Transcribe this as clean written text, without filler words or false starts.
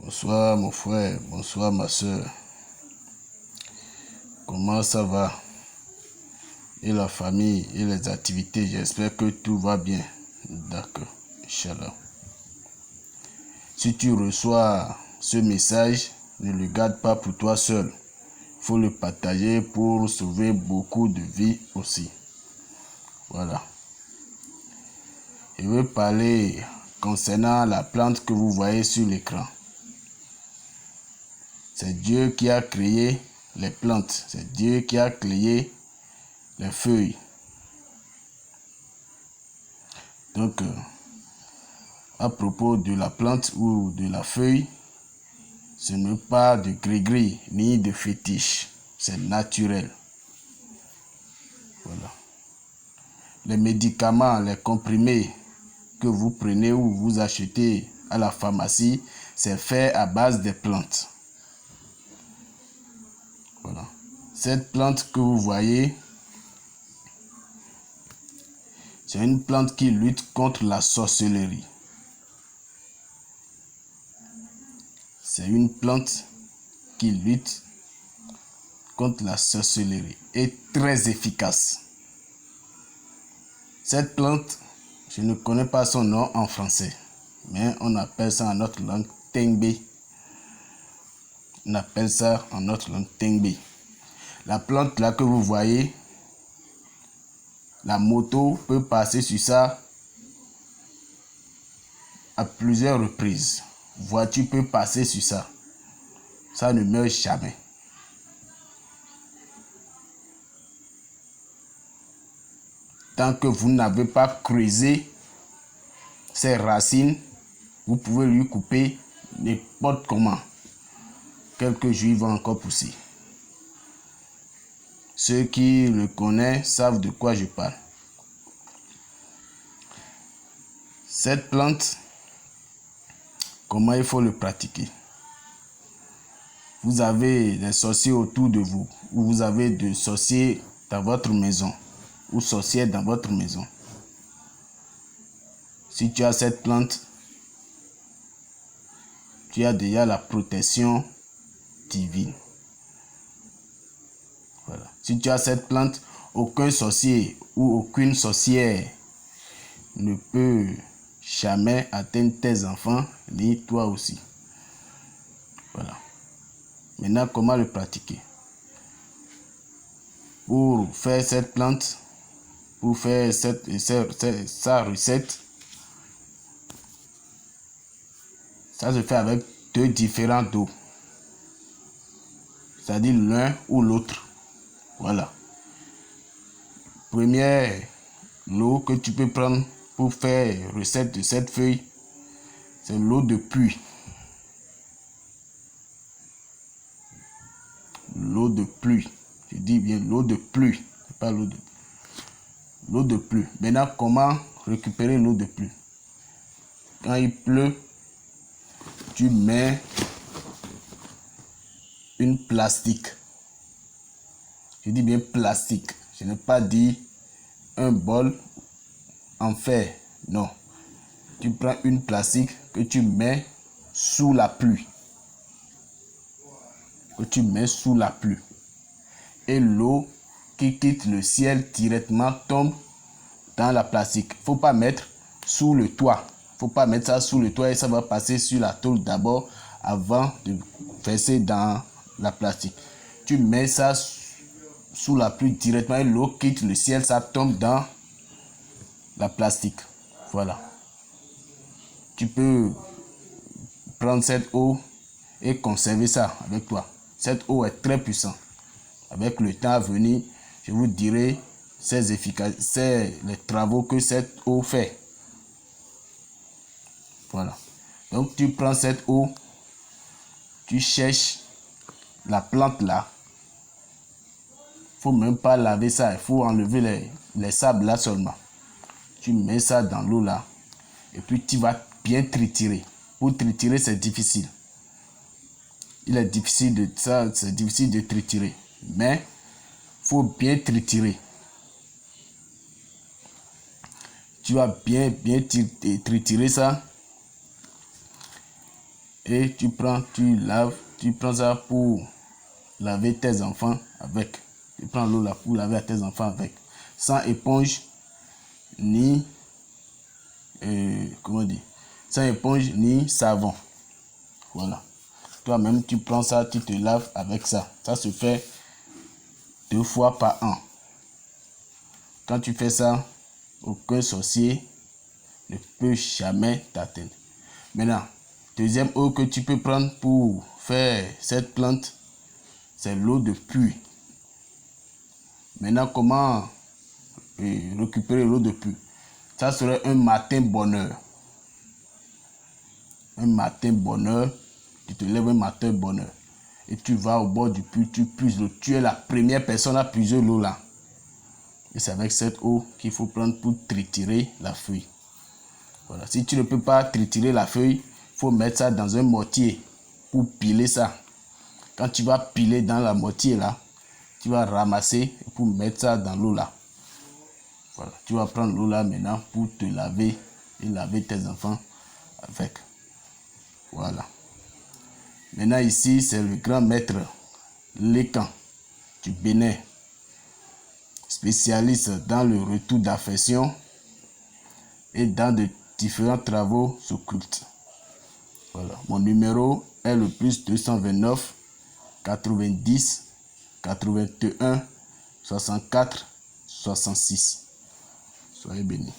Bonsoir mon frère, bonsoir ma soeur. Comment ça va? Et la famille et les activités, j'espère que tout va bien. D'accord, Inch'Allah. Si tu reçois ce message, ne le garde pas pour toi seul. Il faut le partager pour sauver beaucoup de vies aussi. Voilà. Je veux parler concernant la plante que vous voyez sur l'écran. C'est Dieu qui a créé les plantes. C'est Dieu qui a créé les feuilles. Donc, à propos de la plante ou de la feuille, ce n'est pas de gris-gris ni de fétiche. C'est naturel. Voilà. Les médicaments, les comprimés que vous prenez ou vous achetez à la pharmacie, c'est fait à base des plantes. Voilà. Cette plante que vous voyez, c'est une plante qui lutte contre la sorcellerie. C'est une plante qui lutte contre la sorcellerie et très efficace. Cette plante, je ne connais pas son nom en français, mais on appelle ça en notre langue Tengbe. On appelle ça en notre langue Tengbe. La plante là que vous voyez, la moto peut passer sur ça à plusieurs reprises. Voiture peut passer sur ça. Ça ne meurt jamais. Tant que vous n'avez pas creusé ses racines, vous pouvez lui couper n'importe comment. Quelques jours, il va encore pousser. Ceux qui le connaissent savent de quoi je parle. Cette plante, comment il faut le pratiquer? Vous avez des sorciers autour de vous, ou vous avez des sorciers dans votre maison, ou sorcières dans votre maison. Si tu as cette plante, tu as déjà la protection divine. Voilà. Si tu as cette plante, aucun sorcier ou aucune sorcière ne peut jamais atteindre tes enfants, ni toi aussi. Voilà. Maintenant, comment le pratiquer? Pour faire cette plante, pour faire sa recette, ça se fait avec deux différents eaux. C'est-à-dire l'un ou l'autre. Voilà. Première l'eau que tu peux prendre pour faire recette de cette feuille, c'est l'eau de pluie. L'eau de pluie. Je dis bien l'eau de pluie. Pas l'eau de... L'eau de pluie. Maintenant, comment récupérer l'eau de pluie? Quand il pleut, tu mets une plastique. Je dis bien plastique. Je n'ai pas dit un bol en fer. Non. Tu prends une plastique que tu mets sous la pluie. Que tu mets sous la pluie. Et l'eau qui quitte le ciel directement tombe dans la plastique. Il ne faut pas mettre sous le toit. Il ne faut pas mettre ça sous le toit et ça va passer sur la tôle d'abord avant de verser dans la plastique. Tu mets ça sous la pluie directement et l'eau quitte le ciel, ça tombe dans la plastique. Voilà. Tu peux prendre cette eau et conserver ça avec toi. Cette eau est très puissante. Avec le temps à venir, je vous dirai les travaux que cette eau fait. Voilà. Donc tu prends cette eau, tu cherches la plante là. Il ne faut même pas laver ça, il faut enlever les sables là seulement. Tu mets ça dans l'eau là et puis tu vas bien triturer. Pour triturer, c'est difficile. C'est difficile de triturer. Mais il faut bien triturer. Tu vas bien triturer ça. Et tu laves, tu prends ça pour laver tes enfants avec. Tu prends l'eau là pour laver tes enfants avec. Sans éponge ni comment dire, sans éponge ni savon. Voilà. Toi-même, tu prends ça, tu te laves avec ça. Ça se fait 2 fois par an. Quand tu fais ça, aucun sorcier ne peut jamais t'atteindre. Maintenant, deuxième eau que tu peux prendre pour faire cette plante, c'est l'eau de pluie. Maintenant, comment récupérer l'eau de pluie? Ça serait un matin bonheur. Un matin bonheur, tu te lèves un matin bonheur. Et tu vas au bord du puits, tu puises l'eau. Tu es la première personne à puiser l'eau là. Et c'est avec cette eau qu'il faut prendre pour triturer la feuille. Voilà. Si tu ne peux pas triturer la feuille, il faut mettre ça dans un mortier pour piler ça. Quand tu vas piler dans la mortier là, tu vas ramasser pour mettre ça dans l'eau là. Voilà. Tu vas prendre l'eau là maintenant pour te laver et laver tes enfants avec. Voilà. Maintenant ici, c'est le grand maître Lécan du Bénin, spécialiste dans le retour d'affection et dans de différents travaux occultes. Voilà. Mon numéro est le plus 229 90 81 64 66. Soyez bénis.